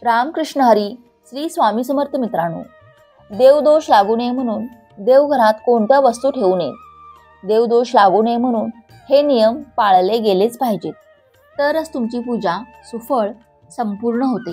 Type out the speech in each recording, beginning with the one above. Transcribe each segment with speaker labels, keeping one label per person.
Speaker 1: रामकृष्ण हरी. श्री स्वामी समर्थ. मित्रांनो, देवदोष लागू नये म्हणून देवघरात कोणत्या वस्तू ठेवू नयेत. देवदोष लागू नये म्हणून हे नियम पाळले गेलेच पाहिजेत, तरच तुमची पूजा सुफळ संपूर्ण होते.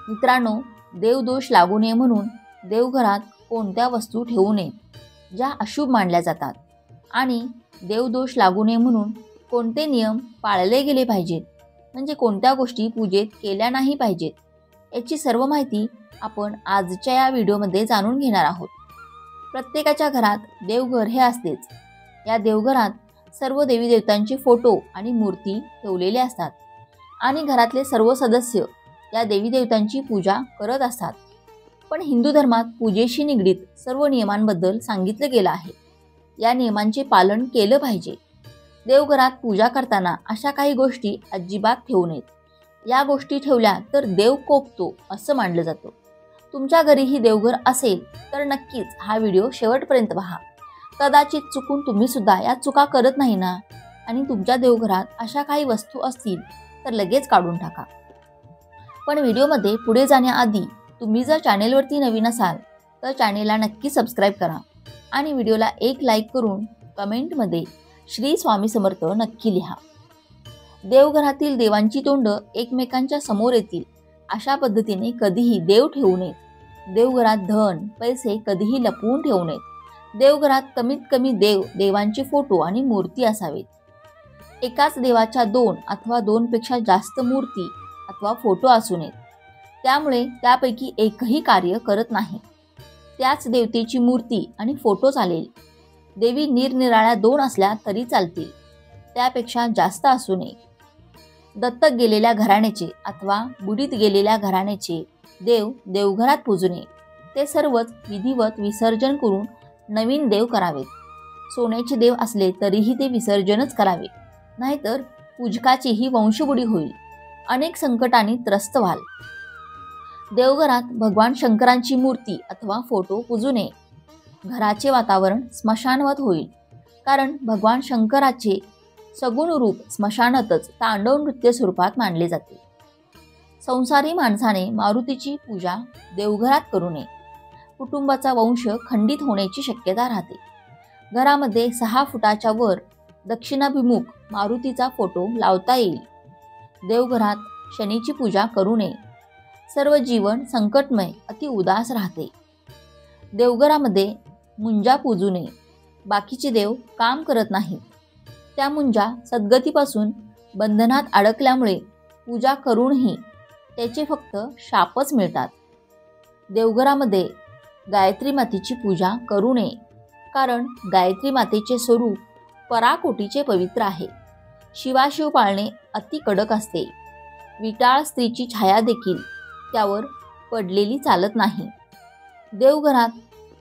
Speaker 1: मित्रांनो, देवदोष लागू नये म्हणून देवघरात कोणत्या वस्तू ठेवू नयेत ज्या अशुभ मानल्या जातात, आणि देवदोष लागू नये म्हणून कोणते नियम पाळले गेले पाहिजेत, म्हणजे कोणत्या गोष्टी पूजेत केल्या नाही पाहिजेत, याची सर्व माहिती आपण आजच्या या व्हिडिओमध्ये जाणून घेणार आहोत. प्रत्येकाच्या घरात देवघर हे असतेच. या देवघरात सर्व देवी देवतांचे फोटो आणि मूर्ती ठेवलेले असतात, आणि घरातले सर्व सदस्य या देवी देवतांची पूजा करत असतात. पण हिंदू धर्मात पूजेशी निगडीत सर्व नियमांबद्दल सांगितलं गेलं आहे. या नियमांचे पालन केलं पाहिजे. देवघरात पूजा करताना अशा काही गोष्टी अजिबात ठेवू नयेत. या गोष्टी ठेवल्या तर देव कोपतो असं मानलं जातं. तुमच्या घरीही देवघर असेल तर नक्कीच हा व्हिडिओ शेवटपर्यंत पहा. कदाचित चुकून तुम्ही सुद्धा या चुका करत नाही ना, आणि तुमच्या देवघरात अशा काही वस्तू असतील तर लगेच काढून टाका. पण व्हिडिओमध्ये पुढे जाण्याआधी तुम्ही जर चॅनेलवरती नवीन असाल तर चॅनेलला नक्की सबस्क्राईब करा, आणि व्हिडिओला एक लाईक करून कमेंटमध्ये श्री स्वामी समर्थ नक्की लिहा. देवघरातील देवांची तोंड एकमेकांच्या समोर येतील अशा पद्धतीने कधीही देव ठेवू नयेत. देवघरात धन पैसे कधीही लपवून ठेवू नयेत. देवघरात कमीत कमी देवांचे फोटो आणि मूर्ती असावेत. एकाच देवाच्या 2 अथवा 2पेक्षा जास्त मूर्ती अथवा फोटो असू नयेत. त्यामुळे त्यापैकी एकही कार्य करत नाही. त्याच देवतेची मूर्ती आणि फोटो चालेल. देवी निरनिराळ्या 2 असल्या तरी चालतील, त्यापेक्षा जास्त असू नये. दत्तक गेलेल्या घराण्याचे अथवा बुडीत गेलेल्या घराण्याचे देव देवघरात पूजू नये. ते सर्वच विधिवत विसर्जन करून नवीन देव करावेत. सोन्याचे देव असले तरीही ते विसर्जनच करावे, नाहीतर पूजकाचीही वंशबुडी होईल. अनेक संकटांनी त्रस्त व्हाल. देवघरात भगवान शंकरांची मूर्ती अथवा फोटो पूजू नये. घराचे वातावरण स्मशानवत होईल, कारण भगवान शंकराचे सगुण रूप स्मशानातच तांडव नृत्य स्वरूपात मानले जाते. संसारी माणसाने मारुतीची पूजा देवघरात करू नये. कुटुंबाचा वंश खंडित होण्याची शक्यता राहते. घरामध्ये 6 फुटाच्या वर दक्षिणाभिमुख मारुतीचा फोटो लावता येईल. देवघरात शनीची पूजा करू नये. सर्व जीवन संकटमय अति उदास राहते. देवघरामध्ये मुंजा पूजू नये. बाकीचे देव काम करत नाही. त्या मुंजा सद्गतीपासून बंधनात अडकल्यामुळे पूजा करूनही त्याचे फक्त शापच मिळतात. देवघरामध्ये गायत्री मातेची पूजा करू नये, कारण गायत्री मातेचे स्वरूप पराकोटीचे पवित्र आहे. शिवाशिव पाळणे अति कडक असते. विटाळ स्त्रीची छाया देखील त्यावर पडलेली चालत नाही. देवघरात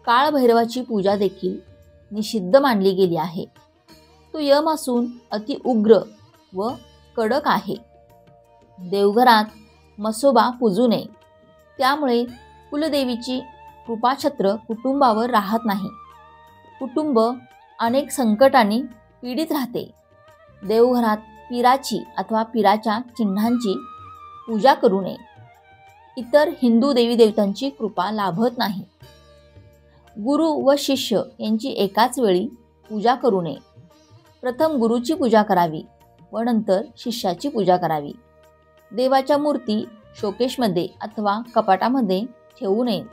Speaker 1: काळभैरवाची पूजा देखील निषिद्ध मानली गेली आहे. तो यम असून अति उग्र व कडक आहे. देवघरात मसोबा पूजू नये. त्यामुळे कुलदेवीची कृपाछत्र कुटुंबावर राहत नाही. कुटुंब अनेक संकटांनी पीडित राहते. देवघरात पीराची अथवा पीराच्या चिन्हांची पूजा करू नये. इतर हिंदू देवी देवतांची कृपा लाभत नाही. गुरु व शिष्य यांची एकाच वेळी पूजा करू नये. प्रथम गुरुची पूजा करावी व नंतर शिष्याची पूजा करावी. देवाच्या मूर्ती शोकेशमध्ये अथवा कपाटामध्ये ठेवू नयेत.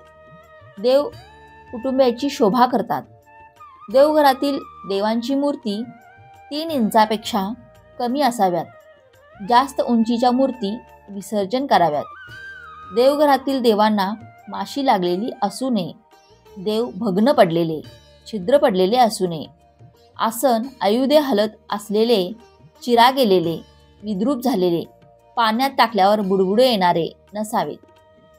Speaker 1: देव कुटुंबाची शोभा करतात. देवघरातील देवांची मूर्ती 3 इंचापेक्षा कमी असाव्यात. जास्त उंचीच्या मूर्ती विसर्जन कराव्यात. देवघरातील देवांना माशी लागलेली असू नये. देव भग्न पडलेले, छिद्र पडलेले असू नये. आसन आयुधे हलत असलेले, चिरा गेलेले, विद्रूप झालेले, पाण्यात टाकल्यावर बुडबुडे येणारे नसावेत.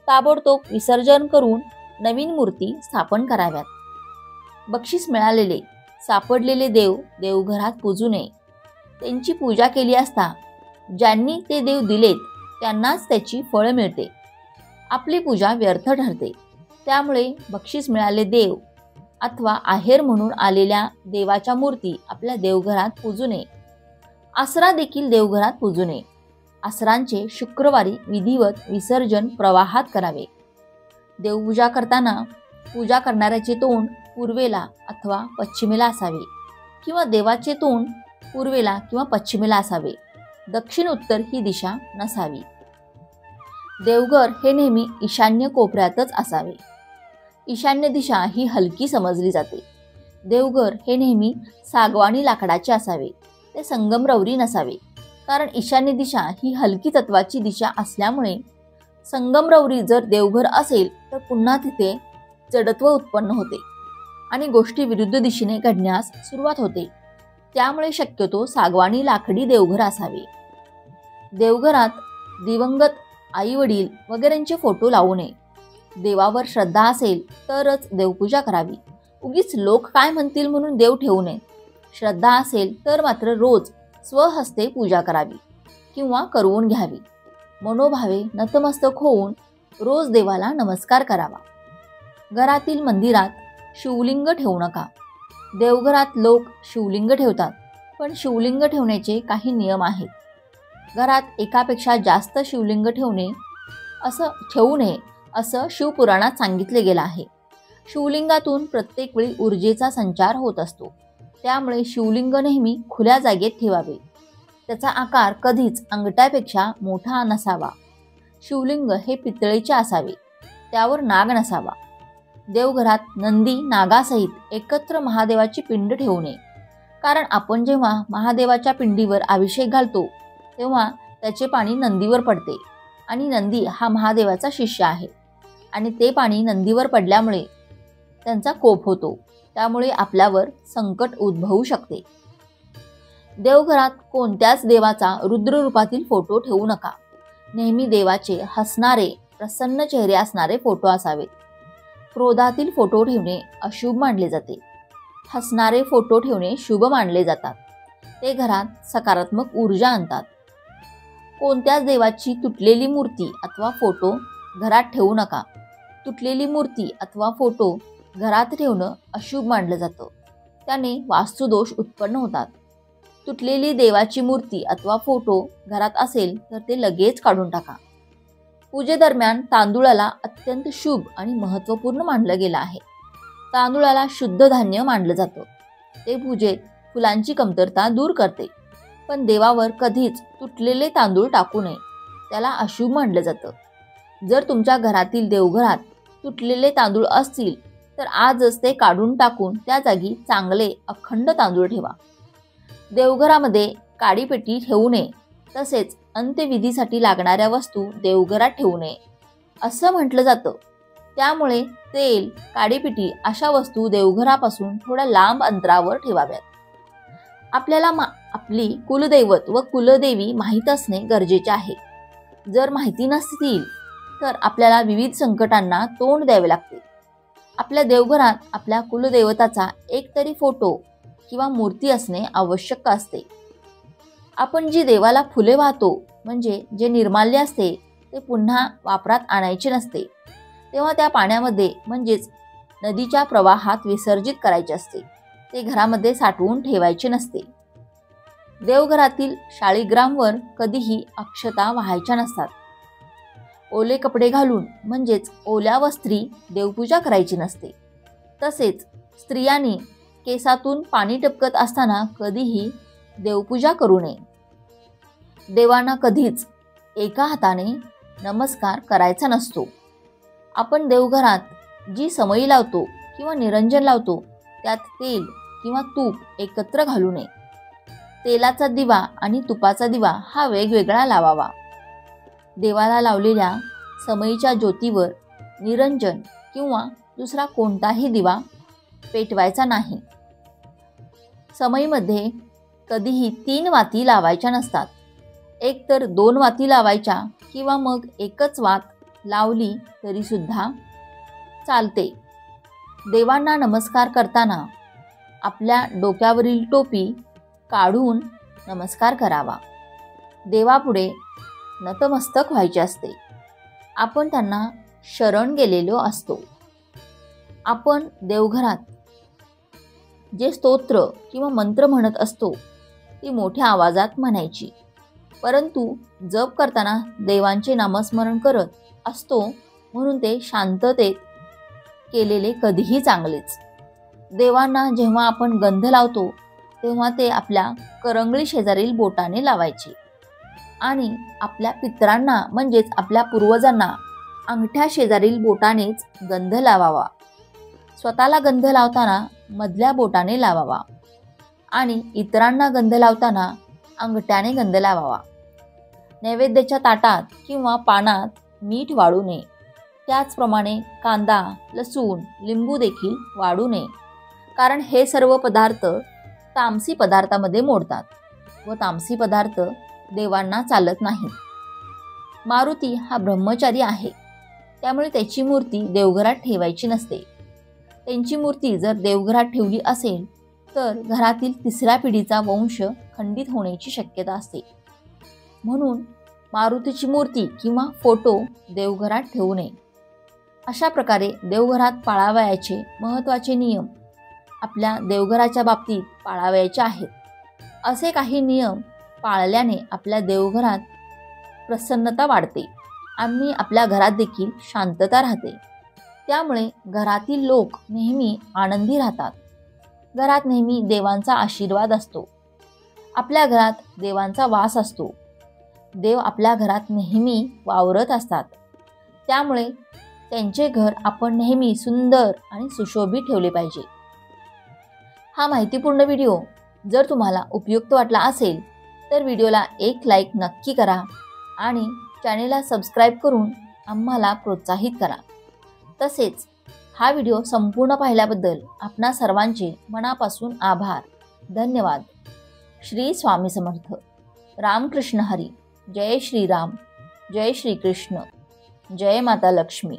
Speaker 1: ताबडतोब विसर्जन करून नवीन मूर्ती स्थापन कराव्यात. बक्षीस मिळालेले सापडलेले देव देवघरात पूजू नये. त्यांची पूजा केली असता ज्यांनी ते देव दिलेत त्यांनाच त्याची फळ मिळते. आपली पूजा व्यर्थ ठरते. त्यामुळे बक्षीस मिळाले देव अथवा आहेर म्हणून आलेल्या देवाच्या मूर्ती आपल्या देवघरात पूजू नये. आसरा देखील देवघरात पूजू नये. आसरांचे शुक्रवारी विधिवत विसर्जन प्रवाहात करावे. देवपूजा करताना पूजा करणाऱ्याचे तोंड पूर्वेला अथवा पश्चिमेला असावे किंवा देवाचे तोंड पूर्वेला किंवा पश्चिमेला असावे. दक्षिण उत्तर ही दिशा नसावी. देवघर हे नेहमी ईशान्य कोपऱ्यातच असावे. ईशान्य दिशा ही हलकी समजली जाते. देवघर हे नेहमी सागवानी लाकडाचे असावे. ते संगमरवरी नसावे, कारण ईशान्य दिशा ही हलकी तत्वाची दिशा असल्यामुळे संगमरवरी जर देवघर असेल तर पुन्हा तिथे जडत्व उत्पन्न होते आणि गोष्टी विरुद्ध दिशेने घडण्यास सुरुवात होते. त्यामुळे शक्यतो सागवानी लाकडी देवघर असावे. देवघरात दिवंगत आई वडील वगैरेंचे फोटो लावू नये. देवावर श्रद्धा असेल तरच देवपूजा करावी. उगीच लोक काय म्हणतील म्हणून देव ठेवू नये. श्रद्धा असेल तर मात्र रोज स्वहस्ते पूजा करावी किंवा करवून घ्यावी. मनोभावे नतमस्तक होऊन रोज देवाला नमस्कार करावा. घरातील मंदिरात शिवलिंग ठेवू नका. देवघरात लोक शिवलिंग ठेवतात, पण शिवलिंग ठेवण्याचे काही नियम आहेत. घरात एकापेक्षा जास्त शिवलिंग ठेवू नये असं शिवपुराणात सांगितले गेलं आहे. शिवलिंगातून प्रत्येक वेळी ऊर्जेचा संचार होत असतो. त्यामुळे शिवलिंग नेहमी खुल्या जागेत ठेवावे. त्याचा आकार कधीच अंगठ्यापेक्षा मोठा नसावा. शिवलिंग हे पितळेचे असावे. त्यावर नाग नसावा. देवघरात नंदी नागासहित एकत्र महादेवाची पिंड ठेवू नये, कारण आपण जेव्हा महादेवाच्या पिंडीवर अभिषेक घालतो तेव्हा त्याचे पाणी नंदीवर पडते आणि नंदी हा महादेवाचा शिष्य आहे आणि ते पाणी नंदीवर पडल्यामुळे त्यांचा कोप होतो. त्यामुळे आपल्यावर संकट उद्भवू शकते. देवघरात कोणत्याच देवाचा रुद्र रूपातील फोटो ठेवू नका. नेहमी देवाचे हसणारे प्रसन्न चेहरे असणारे फोटो असावेत. क्रोधातील फोटो ठेवणे अशुभ मानले जाते. हसणारे फोटो ठेवणे शुभ मानले जातात. ते घरात सकारात्मक ऊर्जा आणतात. कोणत्याच देवाची तुटलेली मूर्ती अथवा फोटो घरात ठेवू नका. तुटलेली मूर्ती अथवा फोटो घरात ठेवणं अशुभ मानलं जातं. त्याने वास्तुदोष उत्पन्न होतात. तुटलेली देवाची मूर्ती अथवा फोटो घरात असेल तर ते लगेच काढून टाका. पूजेदरम्यान तांदूळाला अत्यंत शुभ आणि महत्त्वपूर्ण मानलं गेलं आहे. तांदूळाला शुद्ध धान्य मानलं जातं. ते पूजेत फुलांची कमतरता दूर करते. पण देवावर कधीच तुटलेले तांदूळ टाकू नये. त्याला अशुभ मानलं जातं. जर तुमच्या घरातील देवघरात तुटलेले तांदूळ असतील तर आजच ते काढून टाकून त्या जागी चांगले अखंड तांदूळ ठेवा. देवघरामध्ये काडीपेटी ठेवू नये. तसेच अंत्यविधीसाठी लागणाऱ्या वस्तू देवघरात ठेवू नये असं म्हटलं जातं. त्यामुळे तेल, काडीपेटी अशा वस्तू देवघरापासून थोड्या लांब अंतरावर ठेवाव्यात. आपल्याला आपली कुलदैवत व कुलदेवी माहीत असणे गरजेचे आहे. जर माहिती नसतील तर आपल्याला विविध संकटांना तोंड द्यावे लागते. आपल्या देवघरात आपल्या कुलदैवताचा एक तरी फोटो किंवा मूर्ती असणे आवश्यक असते. आपण जी देवाला फुले वाहतो म्हणजे जे निर्माल्य असते ते पुन्हा वापरात आणायचे नसते, तेव्हा त्या पाण्यामध्ये म्हणजेच नदीच्या प्रवाहात विसर्जित करायचे असते. ते घरामध्ये साठवून ठेवायचे नसते. देवघरातील शाळीग्रामवर कधीही अक्षता वाहायच्या नसतात. ओले कपडे घालून म्हणजेच ओल्या वस्त्री देवपूजा करायची नसते. तसेच स्त्रियांनी केसातून पाणी टपकत असताना कधीही देवपूजा करू नये. देवांना कधीच एका हाताने नमस्कार करायचा नसतो. आपण देवघरात जी समई लावतो किंवा निरंजन लावतो त्यात तेल किंवा तूप एकत्र घालू नये. तेलाचा दिवा आणि तुपाचा दिवा हा वेगवेगळा लावावा. देवाला लावलेल्या समईच्या ज्योतीवर निरंजन किंवा दुसरा कोणताही दिवा पेटवायचा नाही. समईमध्ये कधीही 3 वाती लावायच्या नसतात. एक तर 2 वाती लावायच्या किंवा मग एकच वात लावली तरी सुद्धा चालते. देवांना नमस्कार करताना आपल्या डोक्यावरील टोपी काढून नमस्कार करावा. देवापुढे नतमस्तक व्हायचे असते. आपण त्यांना शरण गेलेलो असतो. आपण देवघरात जे स्तोत्र किंवा मंत्र म्हणत असतो ती मोठ्या आवाजात म्हणायची. परंतु जप करताना देवांचे नामस्मरण करत असतो म्हणून ते शांततेत केलेले कधीही चांगलेच. देवांना जेव्हा आपण गंध लावतो तेव्हा ते आपल्या करंगळी शेजारील बोटाने लावायचे आणि आपल्या पितरांना म्हणजेच आपल्या पूर्वजांना अंगठ्या शेजारील बोटानेच गंध लावावा. स्वतःला गंध लावताना मधल्या बोटाने लावावा आणि इतरांना गंध लावताना अंगठ्याने गंध लावावा. नैवेद्याच्या ताटात किंवा पानात मीठ वाढू नये. त्याचप्रमाणे कांदा, लसूण, लिंबू देखील वाढू नये, कारण हे सर्व पदार्थ तामसी पदार्थामध्ये मोडतात व तामसी पदार्थ देवांना चालत नाही. मारुती हा ब्रह्मचारी आहे, त्यामुळे त्याची मूर्ती देवघरात ठेवायची नसते. त्यांची मूर्ती जर देवघरात ठेवली असेल तर घरातील 3ऱ्या पिढीचा वंश खंडित होण्याची शक्यता असते. म्हणून मारुतीची मूर्ती किंवा फोटो देवघरात ठेवू नये. अशा प्रकारे देवघरात पाळावयाचे महत्त्वाचे नियम आपल्या देवघराच्या बाबतीत पाळावयाचे आहेत. असे काही नियम पाळल्याने आपल्या देवघरात प्रसन्नता वाढते आणि आपल्या घरात देखील शांतता राहते. त्यामुळे घरातील लोक नेहमी आनंदी राहतात. घरात नेहमी देवांचा आशीर्वाद असतो. आपल्या घरात देवांचा वास असतो. देव आपल्या घरात नेहमी वावरत असतात. त्यामुळे त्यांचे घर आपण नेहमी सुंदर आणि सुशोभित ठेवले पाहिजे. हा माहितीपूर्ण व्हिडिओ जर तुम्हाला उपयुक्त वाटला असेल तर व्हिडिओला एक लाईक नक्की करा आणि चॅनेलला सबस्क्राईब करून आम्हाला प्रोत्साहित करा. तसेच हा व्हिडिओ संपूर्ण पाहिल्याबद्दल आपणा सर्वांचे मनापासून आभार. धन्यवाद. श्री स्वामी समर्थ. रामकृष्ण हरी. जय श्रीराम. जय श्रीकृष्ण. जय माता लक्ष्मी.